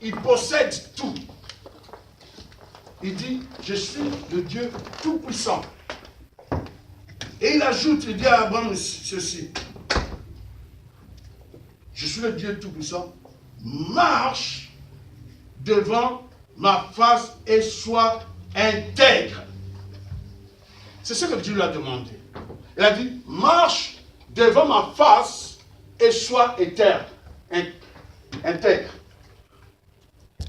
il possède tout. Il dit, je suis le Dieu tout-puissant. Et il ajoute, il dit à Abraham ceci. Je suis le Dieu tout-puissant. Marche devant ma face et sois intègre. C'est ce que Dieu lui a demandé. Il a dit, marche devant ma face et sois intègre.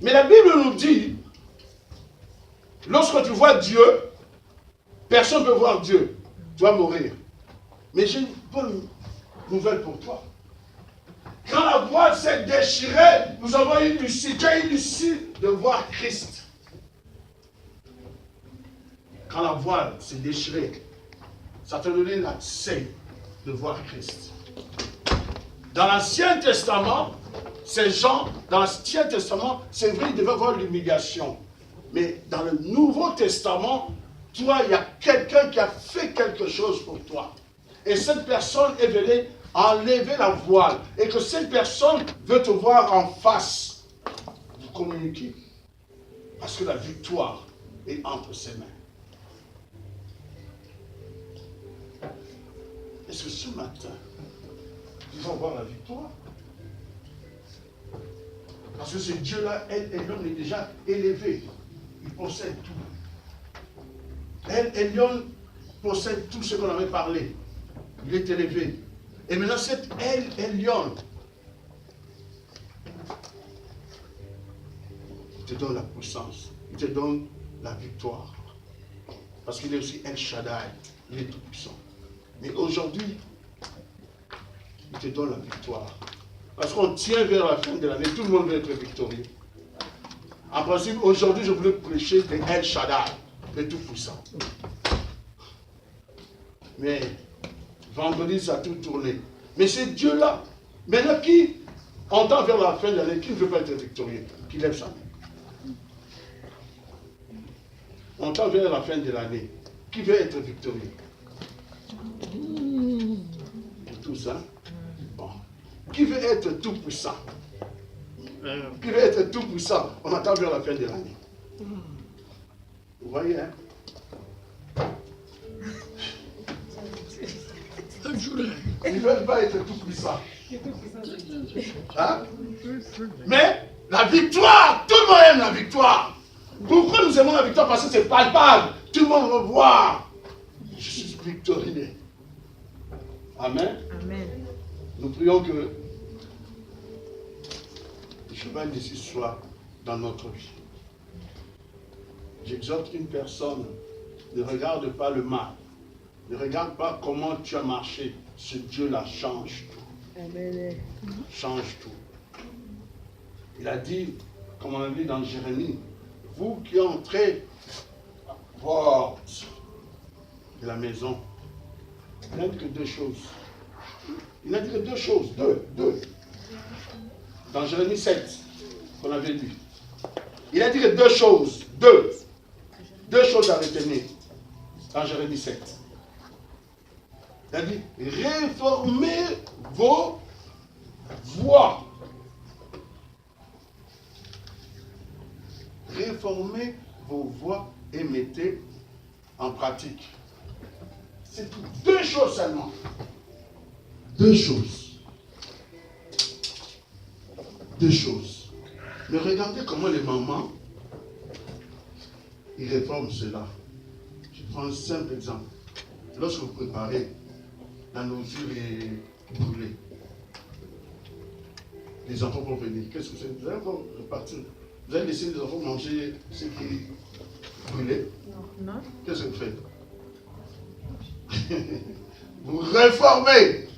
Mais la Bible nous dit, lorsque tu vois Dieu, personne ne peut voir Dieu. Tu vas mourir. Mais j'ai une bonne nouvelle pour toi. Quand la voile s'est déchirée, nous avons eu l'issue. Tu as eu l'issue de voir Christ. Quand la voile s'est déchirée, ça te donne l'accès de voir Christ. Dans l'Ancien Testament, ces gens, dans l'Ancien Testament, c'est vrai, ils devaient avoir l'humiliation. Mais dans le Nouveau Testament, toi, il y a quelqu'un qui a fait quelque chose pour toi. Et cette personne est venue enlever la voile. Et que cette personne veut te voir en face. Vous communiquez. Parce que la victoire est entre ses mains. Est-ce que ce matin, tu vas voir la victoire? Parce que ce Dieu-là, l'homme est déjà élevé. Il possède tout. Elion possède tout ce qu'on avait parlé. Il est élevé. Et maintenant, cette Elion, il te donne la puissance. Il te donne la victoire. Parce qu'il est aussi El Shaddai. Il est tout puissant. Mais aujourd'hui, il te donne la victoire. Parce qu'on tient vers la fin de l'année, tout le monde veut être victorieux. En principe, aujourd'hui, je voulais prêcher de El Shaddai, le tout-puissant. Mais vendredi, ça a tout tourné. Mais c'est Dieu-là. Maintenant, qui entend vers la fin de l'année, qui ne veut pas être victorieux? Qui lève sa main. On entend vers la fin de l'année. Qui veut être victorieux? Pour tout ça. Bon. Qui veut être tout-puissant? Qui veut être tout-puissant? On attend vers la fin de l'année. Vous voyez, hein? Ils ne veulent pas être tout-puissants. Hein? Mais la victoire, tout le monde aime la victoire. Pourquoi nous aimons la victoire? Parce que c'est palpable. Tout le monde veut voir. Je suis victorieux. Amen. Amen. Nous prions que le chemin d'ici soit dans notre vie. J'exhorte une personne, ne regarde pas le mal. Ne regarde pas comment tu as marché. Ce Dieu-là change tout. Amen. Change tout. Il a dit, comme on a dit dans Jérémie, vous qui entrez à la porte de la maison, il n'a dit que deux choses. Il n'a dit que deux choses. Deux. Dans Jérémie 7, qu'on avait lu. Il a dit que deux choses. Deux choses à retenir. Dans Jérémie 7. Il a dit, réformez vos voies. Réformez vos voies et mettez en pratique. C'est tout. Deux choses seulement. Deux choses. Deux choses. Mais regardez comment les mamans, ils réforment cela. Je prends un simple exemple. Lorsque vous préparez, la nourriture est brûlée. Les enfants vont venir. Qu'est-ce que c'est? Vous allez encore repartir. Vous allez laisser les enfants manger ce qui est brûlé? Non. Qu'est-ce que vous faites? Vous réformez.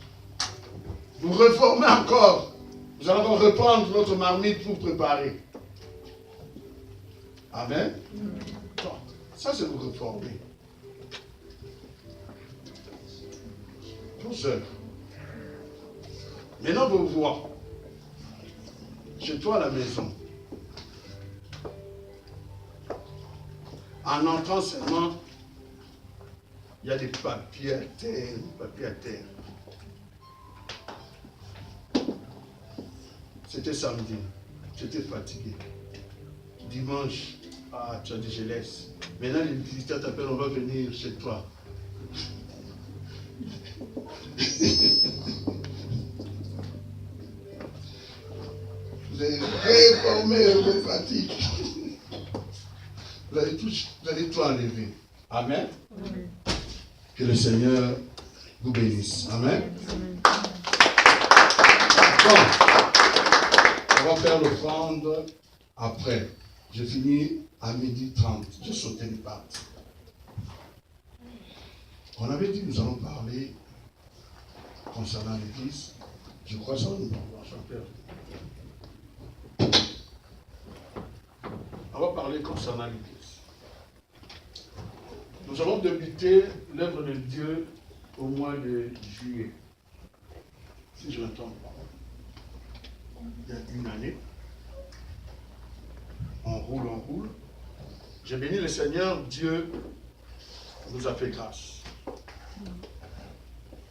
Vous réformez encore. Vous allez encore reprendre votre marmite pour préparer. Amen. Bon, ça c'est vous réformer. Tout seul. Maintenant vos voix. Chez toi à la maison. En entrant seulement, il y a des papiers à terre, C'était samedi. tu étais fatigué. Dimanche, tu as dit je laisse. Maintenant, les visiteurs t'appellent, on va venir chez toi. Vous avez réformé vos fatigues. Vous allez tout enlever. Amen. Amen. Que le Seigneur vous bénisse. Amen. Amen. Bon, on va faire l'offrande après. Je finis à 12h30. J'ai sauté une partie. On avait dit que nous allons parler concernant l'Église. Je crois que ça va nous chanter. On va parler concernant l'Église. Nous avons débuté l'œuvre de Dieu au mois de juillet. Si je ne me trompe pas. Il y a une année. On roule. J'ai béni le Seigneur, Dieu nous a fait grâce.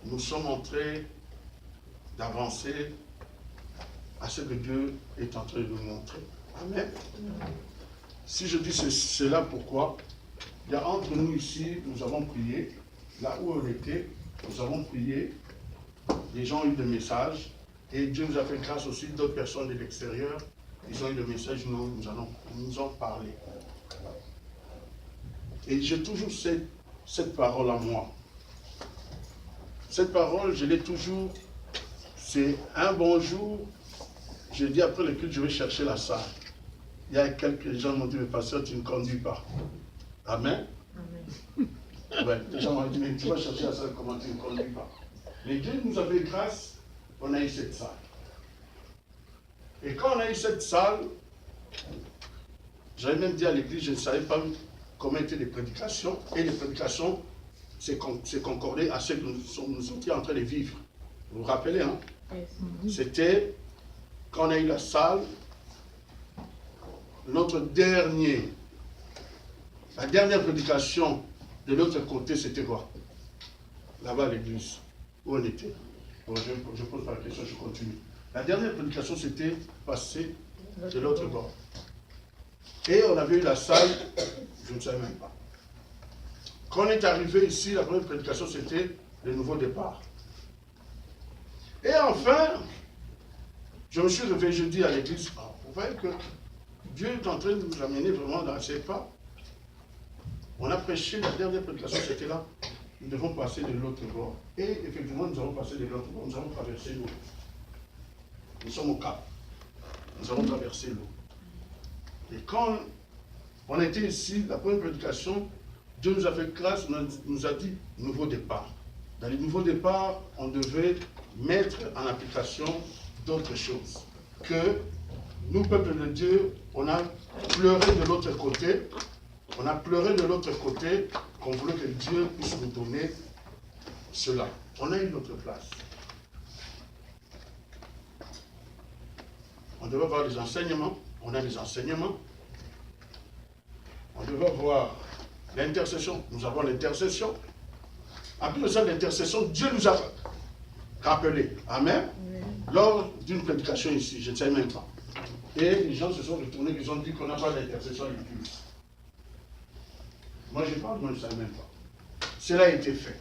Nous sommes en train d'avancer à ce que Dieu est en train de nous montrer. Amen. Si je dis cela, pourquoi? Il y a entre nous ici, nous avons prié, là où on était, nous avons prié, les gens ont eu des messages, et Dieu nous a fait grâce aussi d'autres personnes de l'extérieur, ils ont eu des messages, nous ont parlé. Et j'ai toujours cette parole en moi. Cette parole, je l'ai toujours, c'est un bonjour, je dis après le culte, je vais chercher la salle. Il y a quelques gens qui m'ont dit, mais pasteur, tu ne conduis pas. Amen. Amen. Ouais, les gens m'ont dit, mais tu vas chercher la salle, comment tu ne conduis pas. Mais Dieu nous a fait grâce, on a eu cette salle. Et quand on a eu cette salle, j'avais même dit à l'église, je ne savais pas comment étaient les prédications. Et les prédications, c'est concordé à ce que nous étions en train de vivre. Vous vous rappelez, hein? C'était, quand on a eu la salle, la dernière prédication de l'autre côté, c'était quoi? Là-bas à l'église, où on était. Bon, je pose pas la question, je continue. La dernière prédication, c'était passé de l'autre bord. Et on avait eu la salle, je ne savais même pas. Quand on est arrivé ici, la première prédication, c'était le nouveau départ. Et enfin, je me suis réveillé, je dis à l'église, vous voyez que Dieu est en train de nous amener vraiment dans ses pas. On a prêché, la dernière prédication, c'était là. Nous devons passer de l'autre bord. Et effectivement, nous allons passer de l'autre bord. Nous allons traverser l'eau. Nous sommes au Cap. Nous allons traverser l'eau. Et quand on était ici, la première prédication, Dieu nous a fait grâce, nous a dit nouveau départ. Dans les nouveaux départs, on devait mettre en application d'autres choses. Que nous, peuple de Dieu, on a pleuré de l'autre côté. On a pleuré de l'autre côté qu'on voulait que Dieu puisse nous donner cela. On a eu notre place. On devait avoir des enseignements. On a des enseignements. On devait avoir l'intercession. Nous avons l'intercession. Après ça, l'intercession, Dieu nous a rappelé. Amen. Lors d'une prédication ici, je ne sais même pas. Et les gens se sont retournés, ils ont dit qu'on n'a pas d'intercession à l'église. Moi, je parle, moi, je ne savais même pas. Cela a été fait.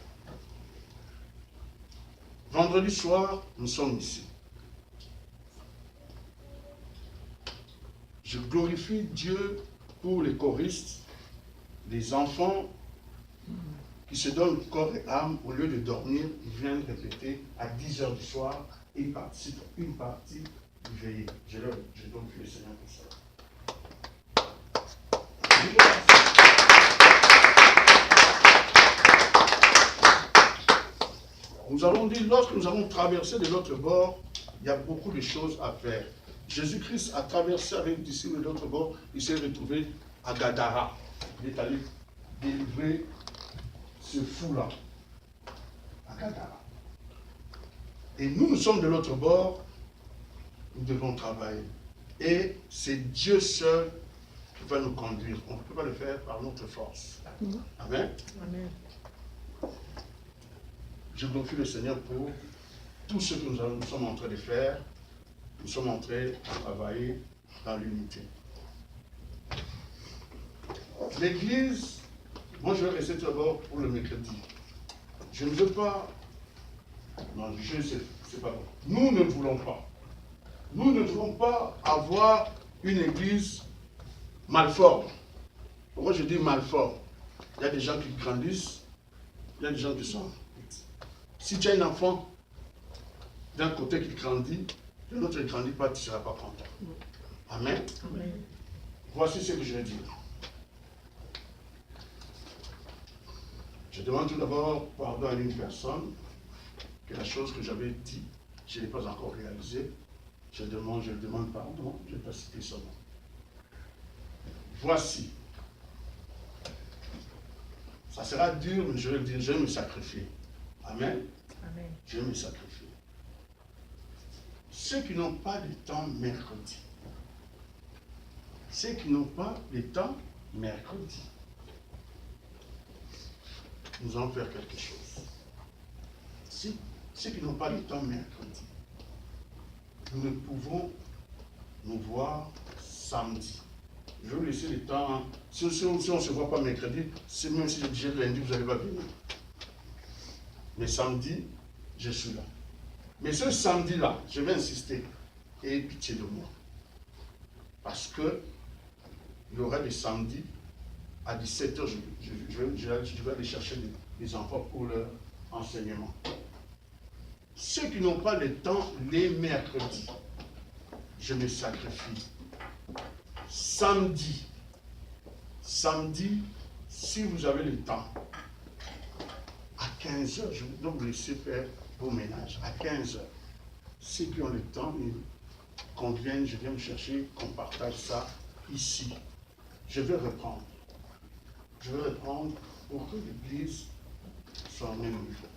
Vendredi soir, nous sommes ici. Je glorifie Dieu pour les choristes, les enfants qui se donnent corps et âme, au lieu de dormir, ils viennent répéter à 10h du soir et ils participent à une partie du veillée. Je donne le Seigneur pour ça. Nous avons dit, lorsque nous avons traversé de l'autre bord, il y a beaucoup de choses à faire. Jésus-Christ a traversé avec les disciples de l'autre bord, il s'est retrouvé à Gadara. Il est allé délivrer ce fou-là, à Gadara. Et nous sommes de l'autre bord, nous devons travailler. Et c'est Dieu seul qui va nous conduire. On ne peut pas le faire par notre force. Amen. Amen. Je glorifie le Seigneur pour tout ce que nous sommes en train de faire. Nous sommes en train de travailler dans l'unité. L'église, moi je vais rester d'abord pour le mercredi. Je ne veux pas, non, je ne sais pas bon. Nous ne voulons pas. Nous ne voulons pas avoir une église malforme. Pourquoi je dis malforme? Il y a des gens qui grandissent, il y a des gens qui sont... Si tu as un enfant d'un côté qui grandit, de l'autre ne grandit pas, tu ne seras pas content. Amen. Amen. Voici ce que je vais dire. Je demande tout d'abord pardon à une personne que la chose que j'avais dit, je n'ai pas encore réalisée. Je demande pardon, je ne vais pas citer son nom. Voici. Ça sera dur, mais je vais dire, je vais me sacrifier. Amen. Amen. Je vais me sacrifier. Ceux qui n'ont pas de temps mercredi, ceux qui n'ont pas de temps mercredi, nous allons faire quelque chose. Ceux qui n'ont pas de temps mercredi, nous ne pouvons nous voir samedi. Je vais vous laisser le temps. Hein. Si on ne se voit pas mercredi, c'est même si je dis lundi, vous n'allez pas venir. Mais samedi, je suis là. Mais ce samedi-là, je vais insister. Ayez pitié de moi. Parce que il y aura des samedis à 17h, je vais aller chercher des enfants pour leur enseignement. Ceux qui n'ont pas le temps les mercredis, je me sacrifie. Samedi, si vous avez le temps, à 15h, je dois vous laisser faire vos ménages. À 15h, ceux qui ont le temps, qu'on vienne, je viens me chercher, qu'on partage ça ici. Je vais reprendre. Je vais reprendre pour que l'Église soit au même niveau.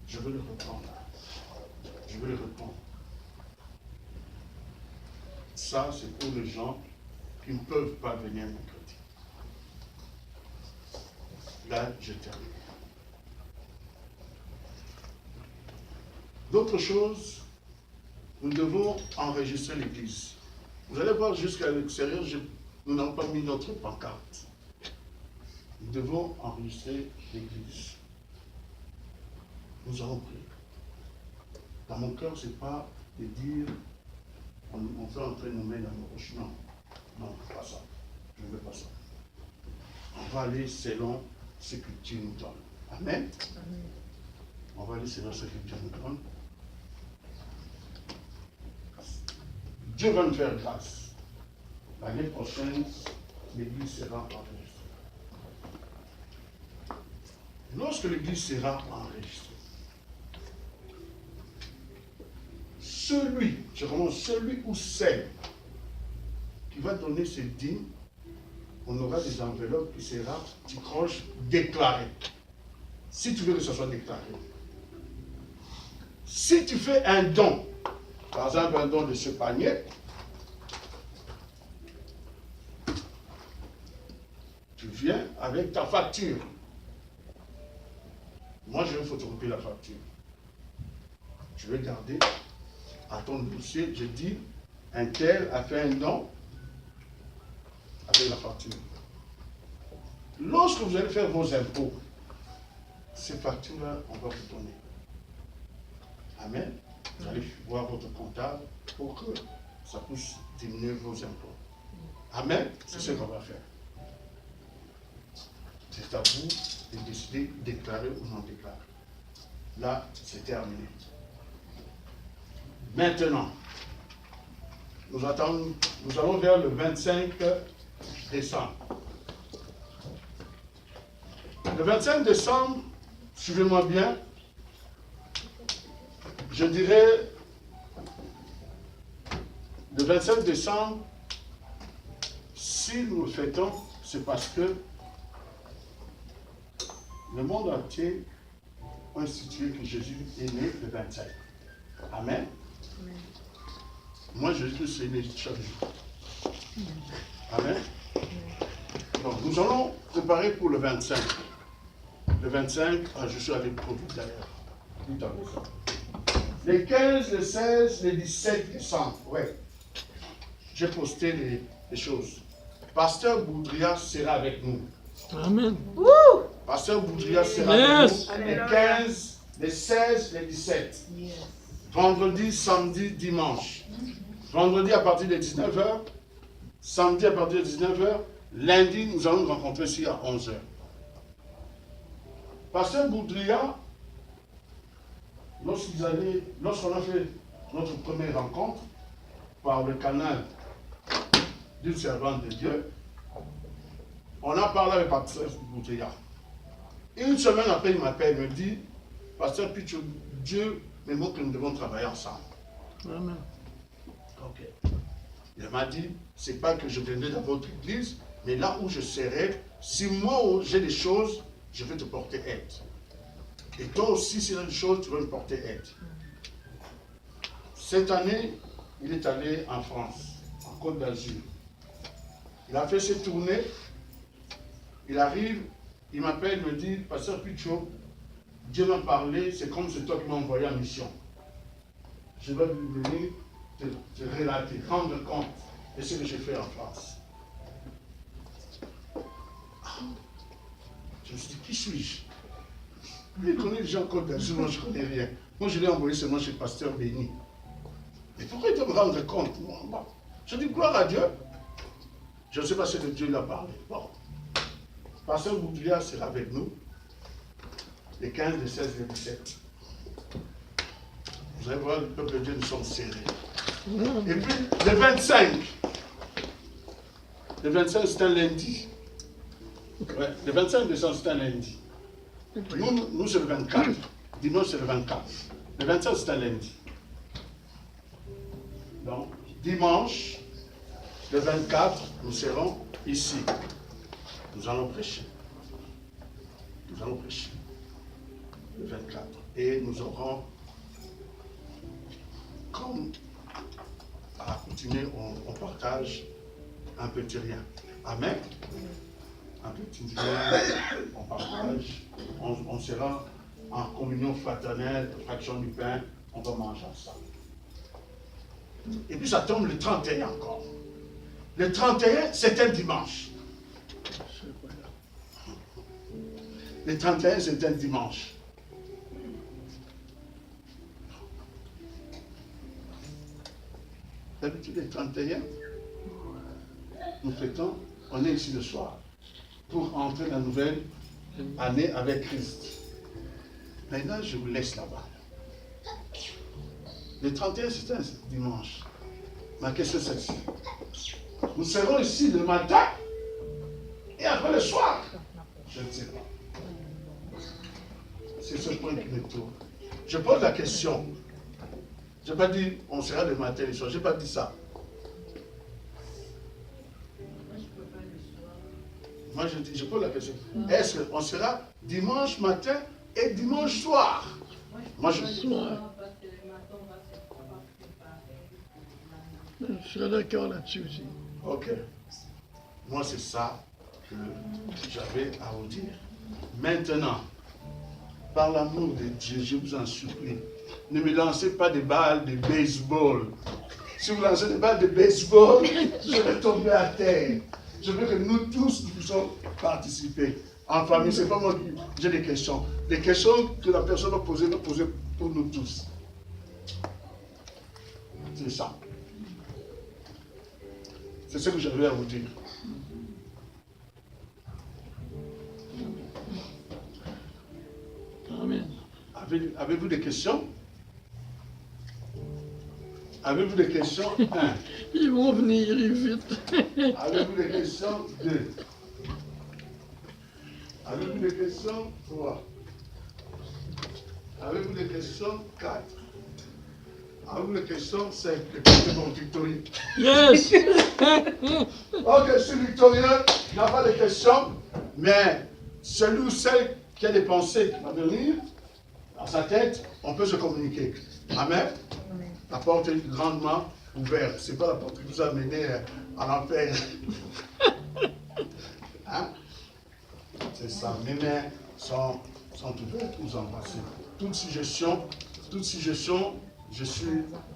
Je vais le reprendre. Je vais le reprendre. Ça, c'est pour les gens qui ne peuvent pas venir mercredi. Là, je termine. D'autres choses, nous devons enregistrer l'Église. Vous allez voir jusqu'à l'extérieur, nous n'avons pas mis notre pancarte. Nous devons enregistrer l'Église. Nous allons prier. Dans mon cœur, ce n'est pas de dire on fait entrer nos mains dans nos roches. Non, non, pas ça. Je ne veux pas ça. On va aller selon ce que Dieu nous donne. Amen. Amen. On va aller selon ce que Dieu nous donne. Dieu va nous faire grâce. L'année prochaine, l'Église sera enregistrée. Lorsque l'Église sera enregistrée, celui ou celle qui va donner ses dîmes, on aura des enveloppes qui sera, tu croches, déclarées. Si tu veux que ce soit déclaré. Si tu fais un don, par exemple un don de ce panier, tu viens avec ta facture. Moi, je vais photocopier la facture. Je vais garder à ton dossier, je dis, un tel a fait un don avec la facture. Lorsque vous allez faire vos impôts, ces factures-là, on va vous donner. Amen. Vous allez voir votre comptable pour que ça puisse diminuer vos impôts. Amen. C'est ce qu'on va faire. C'est à vous de décider de déclarer ou non déclarer. Là, c'est terminé. Maintenant, nous allons vers le 25 décembre. Le 25 décembre, suivez-moi bien, je dirais, le 25 décembre, si nous le fêtons, c'est parce que le monde entier a institué que Jésus est né le 25. Amen. Amen. Moi, Jésus est né chaque jour. Amen. Donc, nous allons préparer pour le 25. Le 25, je suis avec Covid d'ailleurs. Tout à l'heure. Les 15, les 16, les 17 décembre, ouais. j'ai posté les choses. Pasteur Boudria sera avec nous. Amen. Pasteur Boudria sera avec nous les 15, les 16, les 17. Vendredi, samedi, dimanche. Vendredi à partir de 19h. Samedi à partir de 19h. Lundi, nous allons nous rencontrer ici à 11h. Pasteur Boudria, lorsqu'on a fait notre première rencontre par le canal d'une servante de Dieu, on a parlé avec Pasteur Boudria. Une semaine après, il m'appelle, il me dit, Pasteur Pichou, Dieu me montre que nous devons travailler ensemble. Amen. Ok. Il m'a dit, c'est pas que je viendrai dans votre église, mais là où je serai, si moi j'ai des choses, je vais te porter aide. Et toi aussi, si tu as des choses, tu vas me porter aide. Cette année, il est allé en France, en Côte d'Azur. Il a fait ses tournées. Il arrive, il m'appelle, il me dit, Pasteur Pichot, Dieu m'a parlé, c'est comme c'est toi qui m'as envoyé en mission. Je vais venir te relater, rendre compte de ce que j'ai fait en France. Je me suis dit, qui suis-je? Il connaît les gens en Côte d'Azur, moi je ne connais rien. Moi je l'ai envoyé seulement chez Pasteur Béni. Mais pourquoi il doit me rendre compte? Bon. Je dis, gloire à Dieu. Je ne sais pas si le Dieu l'a parlé. Bon. Pasteur Boudria sera avec nous les 15, les 16, les 17. Vous allez voir, le peuple de Dieu, nous sommes serrés. Et puis, le 25. Le 25, c'est un lundi. Ouais, le 25 décembre, c'est un lundi. Nous c'est le 24. Dimanche, c'est le 24. Le 25, c'est un lundi. Donc, dimanche, le 24, nous serons ici. Nous allons prêcher. Nous allons prêcher. Le 24. Et nous aurons, comme à continuer, on partage un petit rien. Amen. Un petit rien, on partage, on sera en communion fraternelle, fraction du pain, on va manger ensemble. Et puis ça tombe le 31 encore. Le 31, c'est un dimanche. Le 31, c'est un dimanche. D'habitude, le 31, nous fêtons, on est ici le soir, pour entrer dans la nouvelle année avec Christ. Maintenant, je vous laisse là-bas. Le 31, c'est un dimanche. Ma question, c'est celle-ci. Nous serons ici le matin et après le soir. Je ne sais pas. C'est ce point qui me tourne. Je pose la question. Je n'ai pas dit on sera le matin et le soir. Je n'ai pas dit ça. Moi, je pose la question. Est-ce qu'on sera dimanche matin et dimanche soir? Moi, je serai d'accord là-dessus aussi. Ok. Moi, c'est ça que j'avais à vous dire. Maintenant, par l'amour de Dieu, je vous en supplie, ne me lancez pas des balles de baseball. Si vous lancez des balles de baseball, je vais tomber à terre. Je veux que nous tous, nous puissions participer. En famille, ce n'est pas moi qui j'ai des questions. Les questions que la personne va poser pour nous tous. C'est ça. C'est ce que j'avais à vous dire. Amen. Avez-vous des questions? Avez-vous des questions? 1. Ils vont venir vite. Avez-vous des questions? 2. Avez-vous des questions? 3. Avez-vous des questions? 4. Avez-vous des questions? 5. Les questions sont victorieux. Yes! Ok, je suis victorieux, il n'y a pas de questions, mais celui ou celle qui a des pensées qui va venir dans sa tête, on peut se communiquer. Amen. La porte est grandement ouverte. Ce n'est pas la porte qui vous a mené à l'enfer. Hein? C'est ça. Mes mains sont ouvertes pour vous embrasser. Toute suggestion,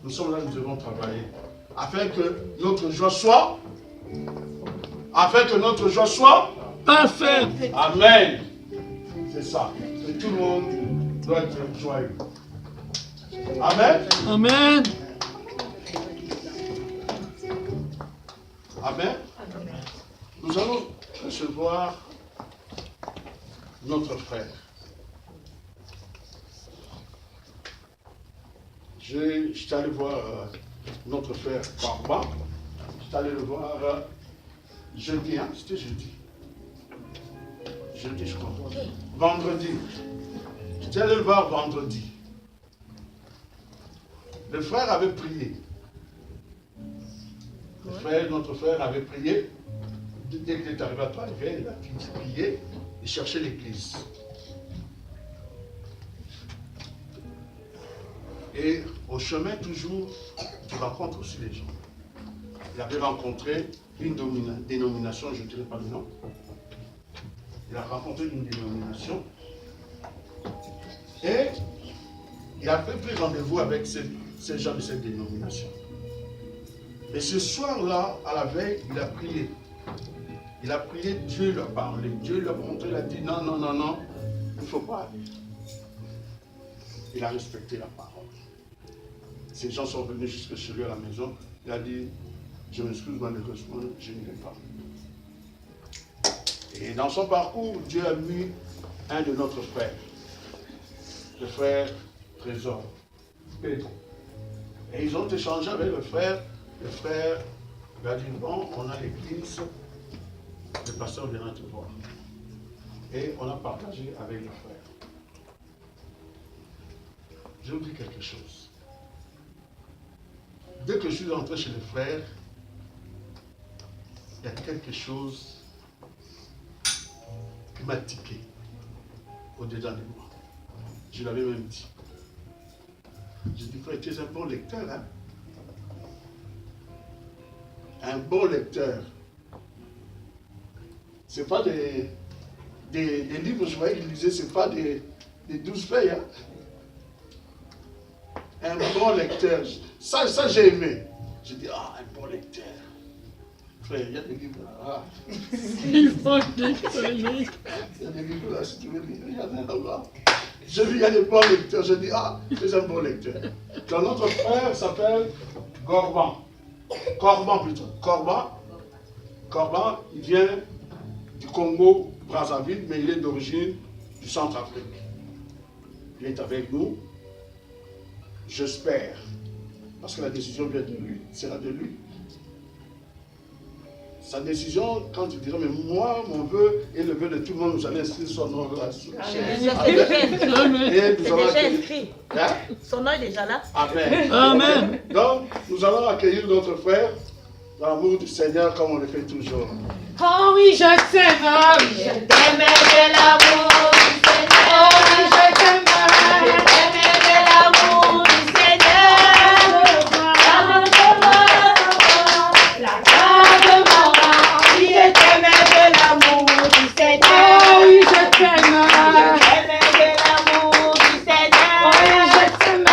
nous sommes là, nous devons travailler. afin que notre joie soit, afin que notre joie soit parfaite. Amen. C'est ça. Et tout le monde doit être joyeux. Amen. Amen. Amen. Nous allons recevoir notre frère. J'étais allé voir notre frère Papa. J'étais allé le voir jeudi, hein? C'était jeudi. Jeudi, je crois. Vendredi. J'étais allé le voir vendredi. Le frère avait prié. Notre frère avait prié. Dès qu'il est arrivé à toi, il a prié et cherchait l'église. Et au chemin, toujours, tu rencontres aussi les gens. Il avait rencontré une dénomination, je ne dirai pas le nom. Il a rencontré une dénomination. Et il a pris rendez-vous avec ces gens de cette dénomination. Et ce soir-là, à la veille, il a prié. Il a prié, Dieu lui a parlé. Dieu lui a montré, il a dit non, non, non, non, il ne faut pas aller. Il a respecté la parole. Ces gens sont venus jusque chez lui à la maison. Il a dit, je m'excuse malheureusement, je n'irai pas. Et dans son parcours, Dieu a mis un de notre frère, le frère Trésor, Pedro. Et ils ont échangé avec le frère. Le frère lui a dit, bon, on a l'église, le pasteur viendra te voir. Et on a partagé avec le frère. Je vous dis quelque chose. Dès que je suis entré chez le frère, il y a quelque chose qui m'a tiqué au-dedans de moi. Je l'avais même dit. J'ai dit, frère, tu es un bon lecteur, hein? Un bon lecteur. Ce n'est pas des livres, je voyais qu'il lisait, ce n'est pas des 12 feuilles. Hein? Un bon lecteur. Ça j'ai aimé. J'ai dit, ah, un bon lecteur. Frère, il y a des livres là. Ah. Il faut que tu Il y a des livres là, si tu veux lire, il y en a là-bas. J'ai vu, il y a des bons lecteurs. J'ai dit, ah, c'est un bon lecteur. Donc, notre frère s'appelle Corban. Corban plutôt. Corban, il vient du Congo, Brazzaville, mais il est d'origine du Centrafrique. Il est avec nous. J'espère, parce que la décision vient de lui, sera de lui. Sa décision, quand il dira, mais moi, mon vœu et le vœu de tout le monde, nous allons inscrire son nom là. C'est déjà inscrit. Hein? Son nom est déjà là. Amen. Amen. Donc, nous allons accueillir notre frère dans l'amour du Seigneur comme on le fait toujours. Oh oui, je t'aime, Je t'aimais de l'amour du Seigneur. oh oui, je t'aime, Je t'aimais de l'amour du Seigneur. La grâce de mon roi. Oui, je t'aimais de l'amour du Seigneur. oh oui, je t'aime, Je t'aimais de l'amour du Seigneur. oh oui, je t'aime,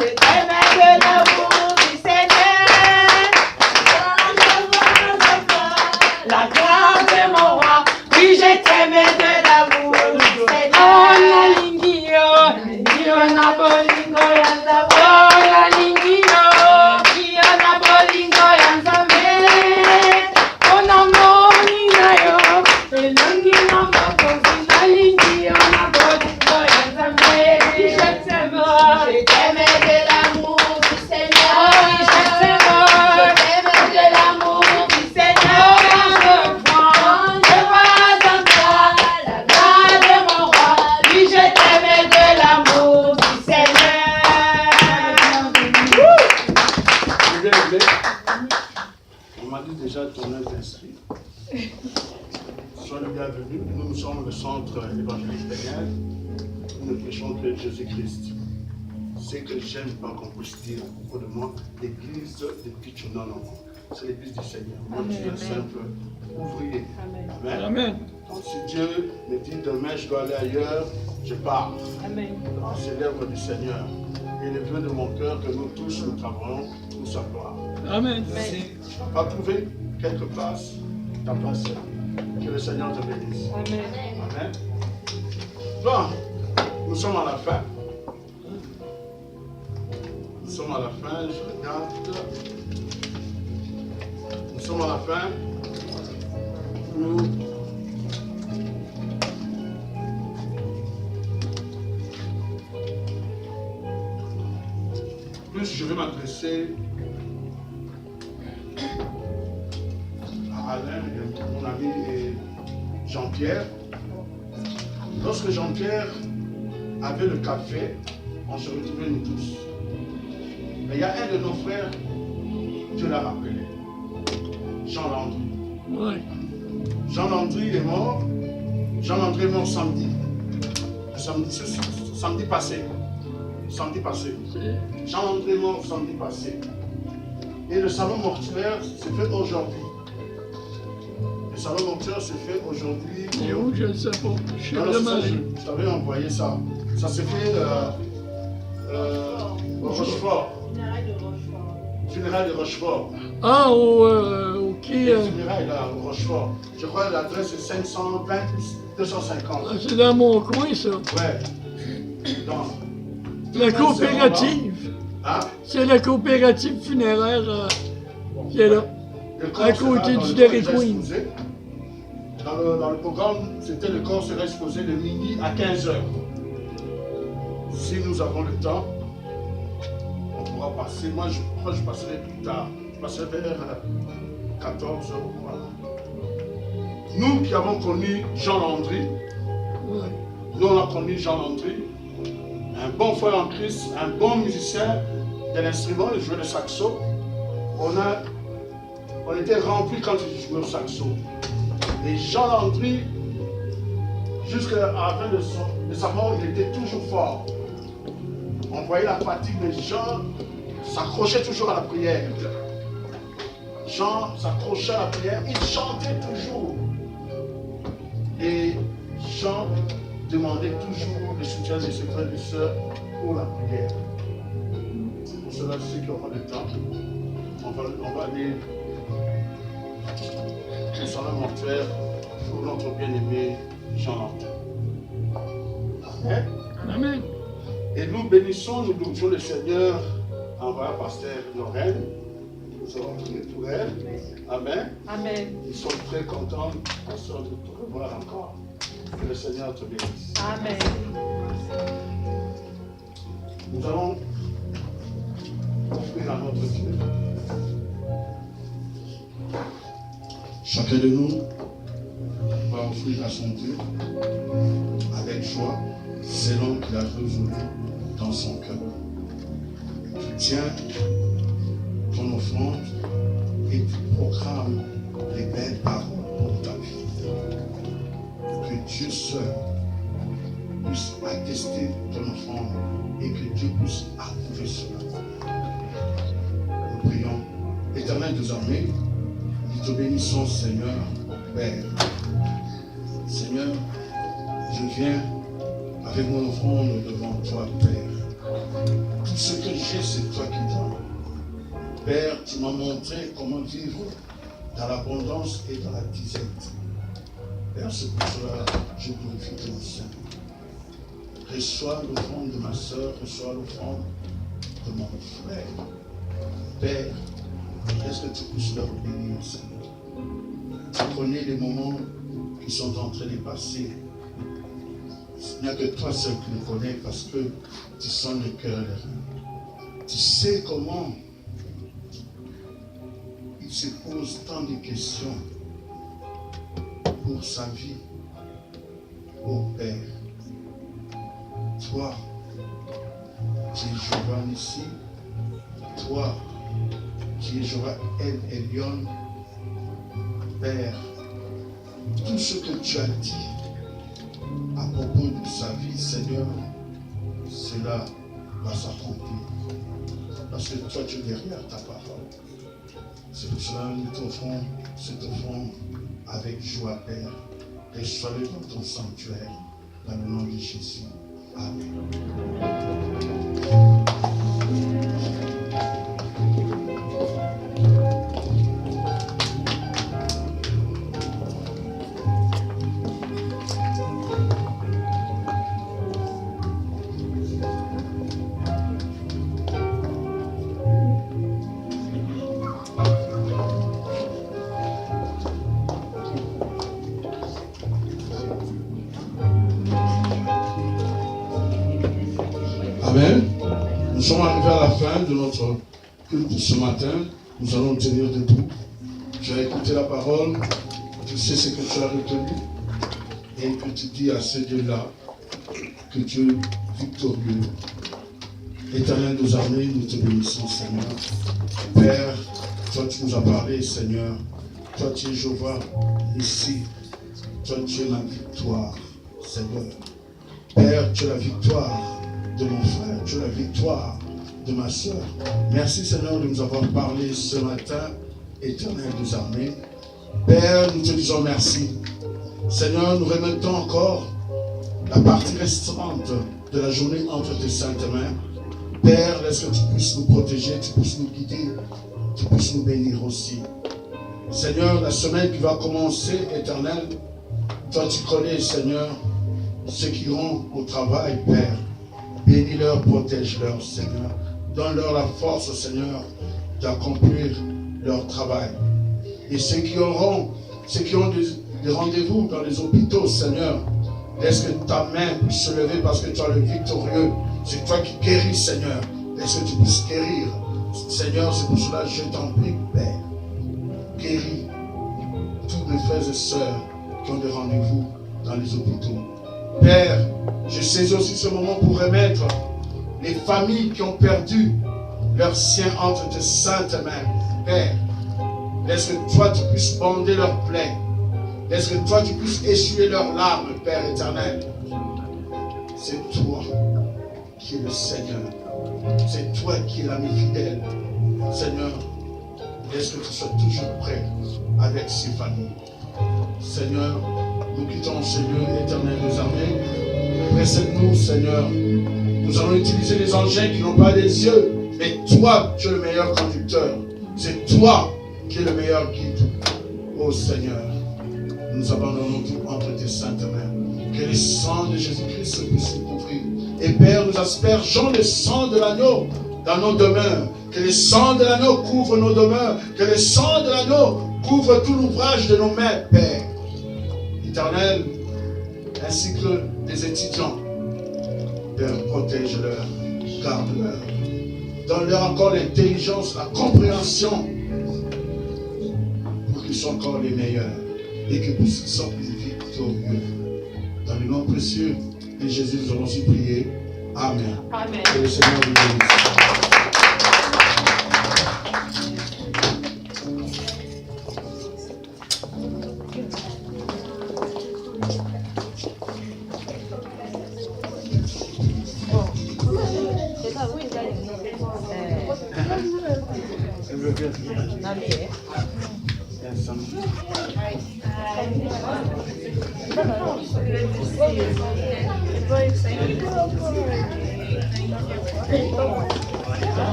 Je t'aimais de l'amour du Seigneur. La grâce de mon roi. Oui, je t'aimais de l'amour du oh Seigneur. la lingio, io na bolingo ya nzambe, oh la lingio, io na bolingo ya nzambe, oh na moni na yo, elongi na makofi na lingio na bolingo ya nzambe, je t'aime, Je t'aimais de l'amour du Seigneur. oh oui, je t'aime, Je t'aimais de l'amour du oh Seigneur. je prends, Je vois en toi la grâce de mon roi. Oui, je t'aimais de l'amour du Seigneur. Je vais aimer. On m'a dit déjà ton œuvre inscrit. Sois le bienvenu. Nous sommes le centre évangélique Béniel. Nous prêchons que Jésus-Christ. C'est que j'aime pas qu'on puisse dire à propos de moi l'église de Kitchu. Non, non. C'est l'église du Seigneur. Moi, je suis un simple ouvrier. Amen. Amen. Donc, si Dieu me dit demain je dois aller ailleurs, je pars. C'est l'œuvre du Seigneur. Et le vœu de mon cœur que nous tous nous travaillons pour sa gloire. Amen. Tu vas trouver quelque place, ta place. Que le Seigneur te bénisse. Amen. Amen. Bon, nous sommes à la fin. Nous sommes à la fin, je regarde. Nous sommes à la fin. Plus je vais m'adresser à Alain, mon ami et Jean-Pierre. Lorsque Jean-Pierre avait le café, on se retrouvait nous tous. Mais il y a un de nos frères, Dieu l'a rappelé, Jean Landry. Oui. Jean Landry est mort. Jean Landry est mort samedi. Samedi passé. Samedi passé. Jean Landry est mort samedi passé. Et le salon mortuaire s'est fait aujourd'hui. Le salon mortuaire s'est fait aujourd'hui. Et où, je ne sais pas. Je suis Non, vraiment... je t'avais envoyé ça. Ça s'est fait au Rochefort. Funérailles de Rochefort. Ah, au qui... Funérailles là, au Rochefort. Je crois que l'adresse est 520 250. Ah, c'est dans mon coin, ça. Ouais. Dans... La coopérative. Hein? C'est la coopérative funéraire qui est là. À côté du Dairy Queen. Dans le programme, c'était le corps serait exposé de midi à 15h. Si nous avons le temps, on pourra passer. Moi, je passerai plus tard. Je passerai vers 14h. Voilà. Nous qui avons connu Jean Landry, nous on a connu Jean Landry, un bon frère en Christ, un bon musicien de l'instrument, il jouait le saxo. On était remplis quand il jouait au saxo. Et Jean Landry, jusqu'à la fin de sa mort, il était toujours fort. On voyait la fatigue, mais Jean s'accrochait toujours à la prière. Jean s'accrochait à la prière, il chantait toujours. Et Jean demandait toujours le soutien des frères et sœurs pour la prière. C'est pour cela, ceux qui auront le temps, on va aller au salon mortuaire pour notre bien-aimé Jean Landry. Amen. Amen. Et nous bénissons, nous glorifions le Seigneur en voyant pasteur Lorraine. Nous allons prier pour elle. Amen. Amen. Nous sommes très contents, pasteur, de te revoir encore. Que le Seigneur te bénisse. Amen. Nous allons offrir à notre Dieu. Chacun de nous va offrir à son Dieu avec joie, selon qu'il a résolu dans son cœur. Tu tiens ton offrande et tu proclames les belles paroles pour ta vie. Que Dieu seul puisse attester ton offrande et que Dieu puisse approuver cela. Nous prions. Éternel des armées, nous te bénissons, Seigneur, Père. Seigneur, je viens avec mon offrande devant toi, Père. Tout ce que j'ai, c'est toi qui donnes. Père, tu m'as montré comment vivre dans l'abondance et dans la disette. Père, c'est pour cela que je glorifie ton Seigneur. Reçois l'offrande de ma soeur, reçois l'offrande de mon frère. Père, est-ce que tu puisses leur bénir, Seigneur? Tu connais les moments qui sont en train de passer. Il n'y a que toi seul qui le connais parce que tu sens le cœur des reins. Tu sais comment il se pose tant de questions pour sa vie. Ô Père, toi, qui es Jéhovah Nissi, toi, qui es Jéhovah El Elyon, Père, tout ce que tu as dit à propos de sa vie, Seigneur, cela va s'accomplir. Parce que toi, tu es derrière ta parole. C'est pour cela que nous t'offrons cette offrande avec joie, Père. Reçois-le dans ton sanctuaire, dans le nom de Jésus. Amen. Nous sommes arrivés à la fin de notre culte ce matin. Nous allons tenir debout. Tu as écouté la parole. Tu sais ce que tu as retenu. Et que tu dis à ce Dieu-là que tu es victorieux. Éternel des armées, nous te bénissons, Seigneur. Père, toi tu nous as parlé, Seigneur. Toi tu es Jéhovah ici. Toi tu es ma victoire, Seigneur. Père, tu es la victoire de mon frère. Tu es la victoire de ma soeur. Merci, Seigneur, de nous avoir parlé ce matin, Éternel des armées. Père, nous te disons merci. Seigneur, nous remettons encore la partie restante de la journée entre tes saintes mains. Père, laisse que tu puisses nous protéger, tu puisses nous guider, tu puisses nous bénir aussi. Seigneur, la semaine qui va commencer, Éternel, toi tu connais, Seigneur, ceux qui iront au travail, Père. Bénis-leur, protège-leur, Seigneur. Donne-leur la force, Seigneur, d'accomplir leur travail. Et ceux qui ont des rendez-vous dans les hôpitaux, Seigneur, laisse que ta main puisse se lever parce que tu es le victorieux. C'est toi qui guéris, Seigneur. Laisse que tu puisses guérir. Seigneur, c'est pour cela que je t'en prie, Père. Guéris tous mes frères et sœurs qui ont des rendez-vous dans les hôpitaux. Père, je saisis aussi ce moment pour remettre les familles qui ont perdu leurs siens entre tes saintes mains. Père, laisse que toi tu puisses bander leurs plaies. Laisse que toi tu puisses essuyer leurs larmes, Père éternel. C'est toi qui es le Seigneur. C'est toi qui es l'ami fidèle. Seigneur, laisse que tu sois toujours prêt avec ces familles. Seigneur, nous quittons ce lieu éternel des armées. Précède-nous, Seigneur. Nous allons utiliser les engins qui n'ont pas des yeux. Mais toi, tu es le meilleur conducteur. C'est toi qui es le meilleur guide. Oh Seigneur, nous abandonnons tout entre tes saintes mains. Que le sang de Jésus-Christ puisse nous couvrir. Et Père, nous aspergeons le sang de l'agneau dans nos demeures. Que le sang de l'agneau couvre nos demeures. Que le sang de l'agneau couvre tout l'ouvrage de nos mains, Père. Éternel, ainsi que les étudiants. Père, protège-leur, garde-leur. Donne-leur encore l'intelligence, la compréhension pour qu'ils soient encore les meilleurs et que qu'ils soient plus victorieux. Dans le nom précieux de Jésus, nous allons aussi prier. Amen. Amen. Que le Seigneur vous bénisse.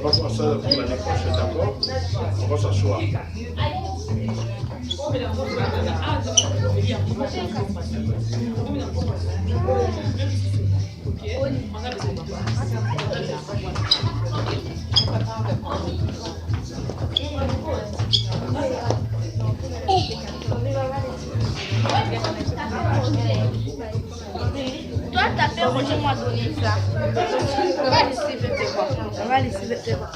On va faire ça pour l'année prochaine, d'accord? On va s'asseoir. Toi, t'as fait Roger m'a donné ça. On va laisser te voir. On va laisser te voir.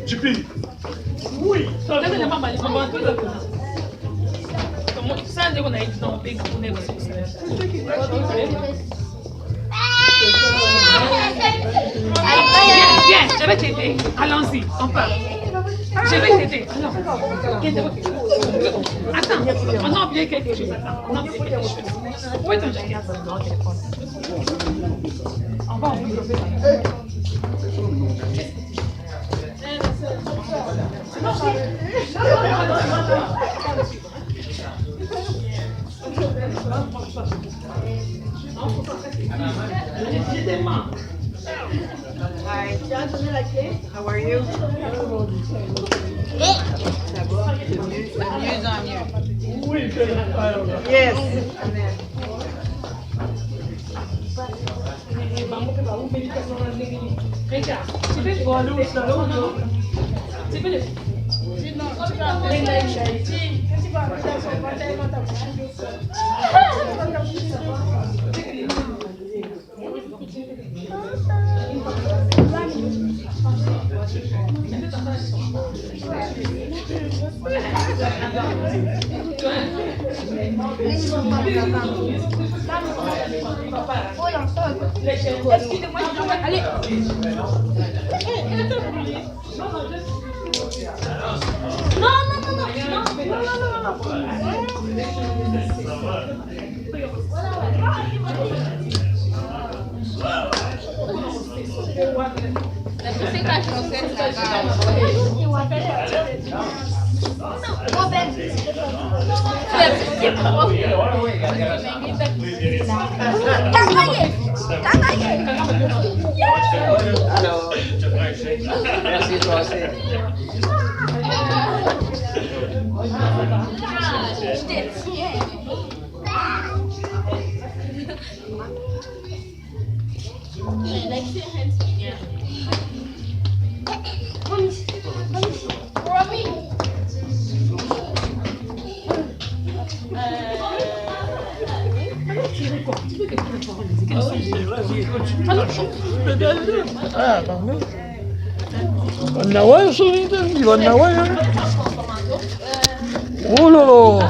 Jipi. Oui. Ça, on a été dans le pays qu'on est aussi. Viens, je vais t'aider. Allons-y, on part. Je vais t'aider. Attends, on a oublié quelque chose. On a oublié quelque chose. Où est ton jacket? On va oublier. Hi. How are you? Ça va? De mieux en mieux. Oui, Yes. Allez. Merci toi aussi. Nawal, so niet. Die van Nawal. Oh, lolo.